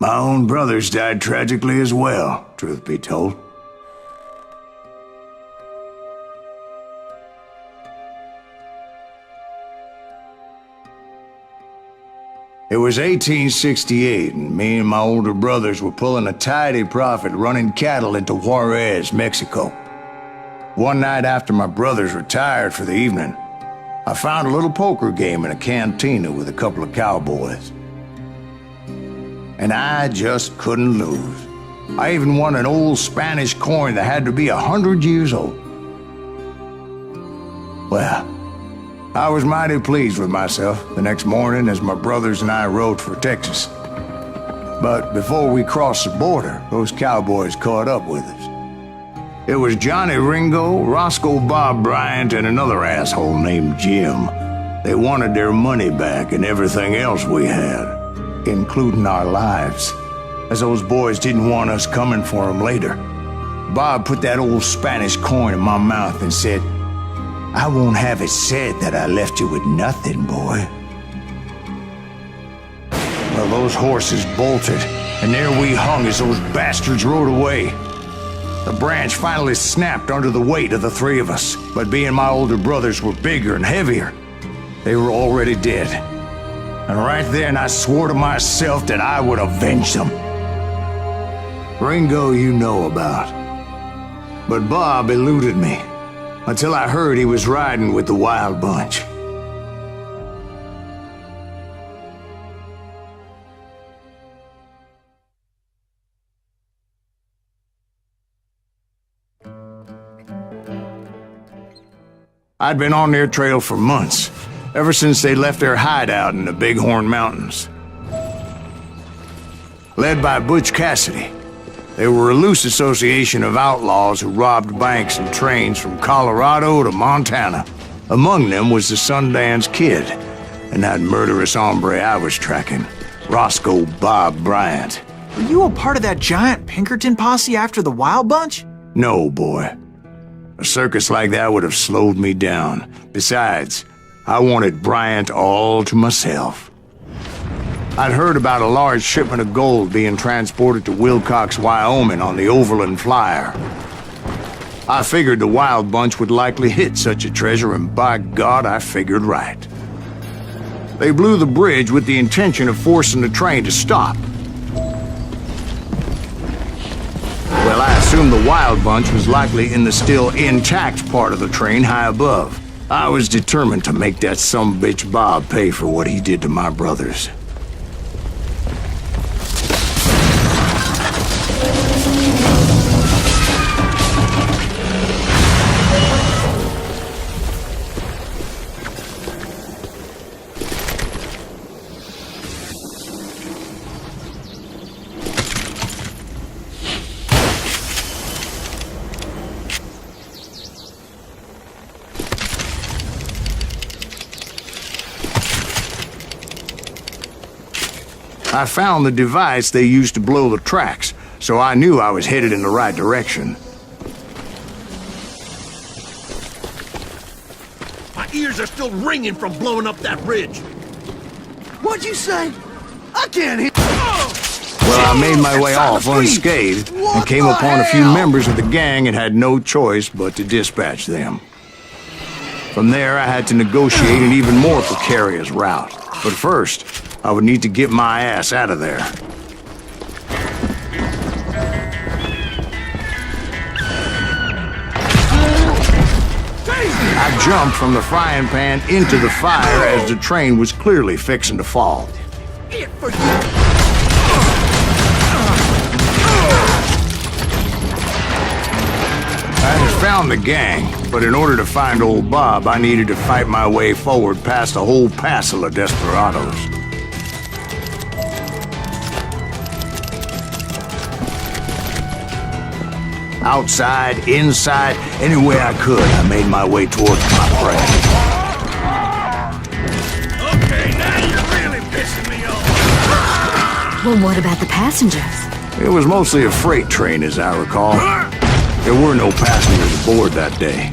My own brothers died tragically as well, truth be told. It was 1868, and me and my older brothers were pulling a tidy profit running cattle into Juarez, Mexico. One night after my brothers retired for the evening, I found a little poker game in a cantina with a couple of cowboys. And I just couldn't lose. I even won an old Spanish coin that had to be 100 years old. Well, I was mighty pleased with myself the next morning as my brothers and I rode for Texas. But before we crossed the border, those cowboys caught up with us. It was Johnny Ringo, Roscoe Bob Bryant, and another asshole named Jim. They wanted their money back and everything else we had, including our lives, as those boys didn't want us coming for them later. Bob put that old Spanish coin in my mouth and said, "I won't have it said that I left you with nothing, boy." Well, those horses bolted, and there we hung as those bastards rode away. The branch finally snapped under the weight of the three of us, but being my older brothers were bigger and heavier, they were already dead. And right then I swore to myself that I would avenge them. Ringo you know about. But Bob eluded me, until I heard he was riding with the Wild Bunch. I'd been on their trail for months, ever since they left their hideout in the Bighorn Mountains. Led by Butch Cassidy, they were a loose association of outlaws who robbed banks and trains from Colorado to Montana. Among them was the Sundance Kid, and that murderous hombre I was tracking, Roscoe Bob Bryant. Were you a part of that giant Pinkerton posse after the Wild Bunch? No, boy. A circus like that would have slowed me down. Besides, I wanted Bryant all to myself. I'd heard about a large shipment of gold being transported to Wilcox, Wyoming on the Overland Flyer. I figured the Wild Bunch would likely hit such a treasure, and by God, I figured right. They blew the bridge with the intention of forcing the train to stop. Well, I assumed the Wild Bunch was likely in the still intact part of the train high above. I was determined to make that sumbitch Bob pay for what he did to my brothers. I found the device they used to blow the tracks, so I knew I was headed in the right direction. My ears are still ringing from blowing up that ridge. What'd you say? I can't hear. Well, I made my way off unscathed and came upon a few members of the gang and had no choice but to dispatch them. From there, I had to negotiate an even more precarious route. But first, I would need to get my ass out of there. I jumped from the frying pan into the fire as the train was clearly fixing to fall. I had found the gang, but in order to find old Bob, I needed to fight my way forward past a whole passel of desperados. Outside, inside, any way I could, I made my way towards my prey. Okay, now you're really pissing me off. Well, what about the passengers? It was mostly a freight train, as I recall. There were no passengers aboard that day.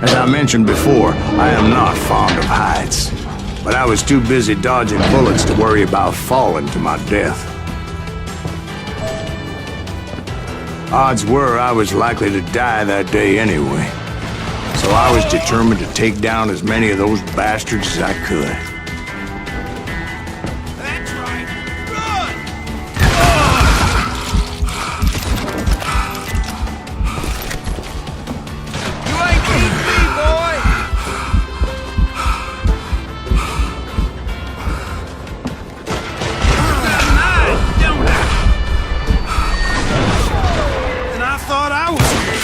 As I mentioned before, I am not fond of heights. But I was too busy dodging bullets to worry about falling to my death. Odds were I was likely to die that day anyway. So I was determined to take down as many of those bastards as I could. That's right. Run! You ain't beat me, boy! You got an eye, don't I? And I thought I was here.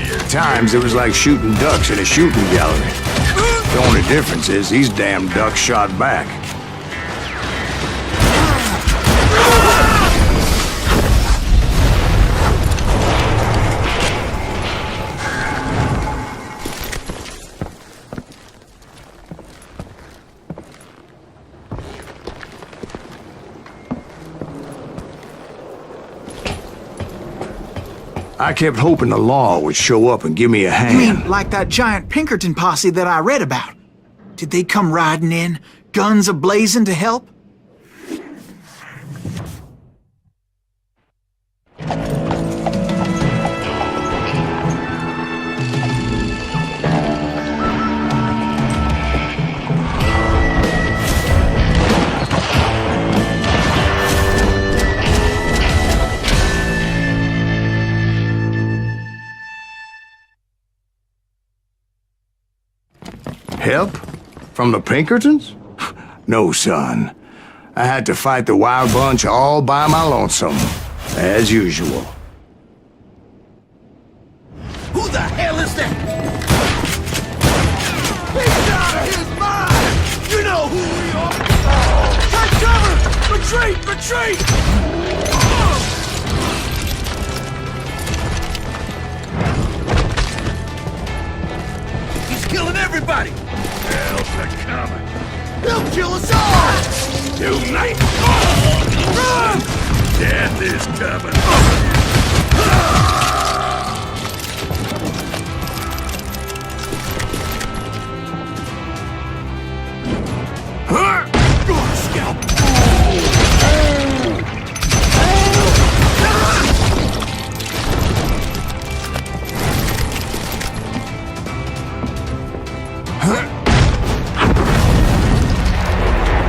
At times, it was like shooting ducks in a shooting gallery. The only difference is these damn ducks shot back. I kept hoping the law would show up and give me a You hand. mean like that giant Pinkerton posse that I read about? Did they come riding in, guns a-blazing to help? Help? From the Pinkertons? No, son. I had to fight the Wild Bunch all by my lonesome, as usual. Who the hell is that? He's out of his mind! You know who we are! Take cover! Retreat! Retreat! He's killing everybody! Hell's a coming! He'll kill us all! Tonight! Run! Death is coming! Scalp!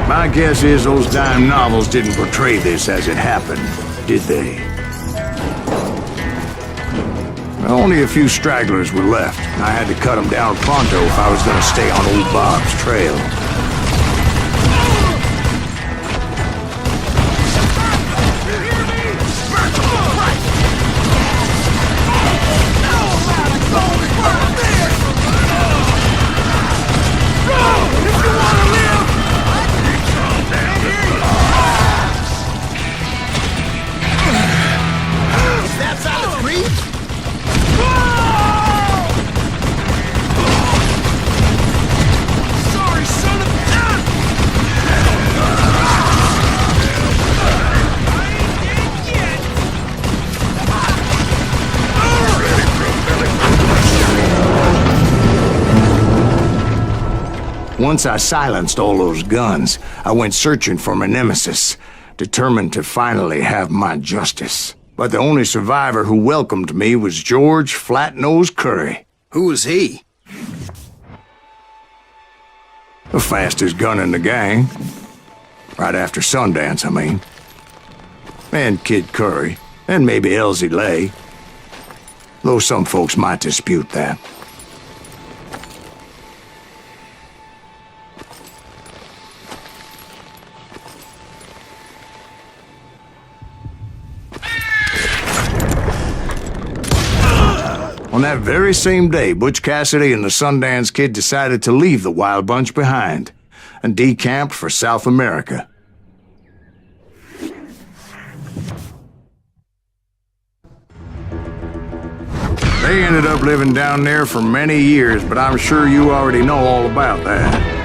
My guess is those dime novels didn't portray this as it happened, did they? Only a few stragglers were left. I had to cut them down pronto if I was going to stay on old Bob's trail. Once I silenced all those guns, I went searching for my nemesis, determined to finally have my justice. But the only survivor who welcomed me was George Flat-Nosed Curry. Who was he? The fastest gun in the gang. Right after Sundance, I mean. And Kid Curry, and maybe Elsie Lay. Though some folks might dispute that. On that very same day, Butch Cassidy and the Sundance Kid decided to leave the Wild Bunch behind and decamped for South America. They ended up living down there for many years, but I'm sure you already know all about that.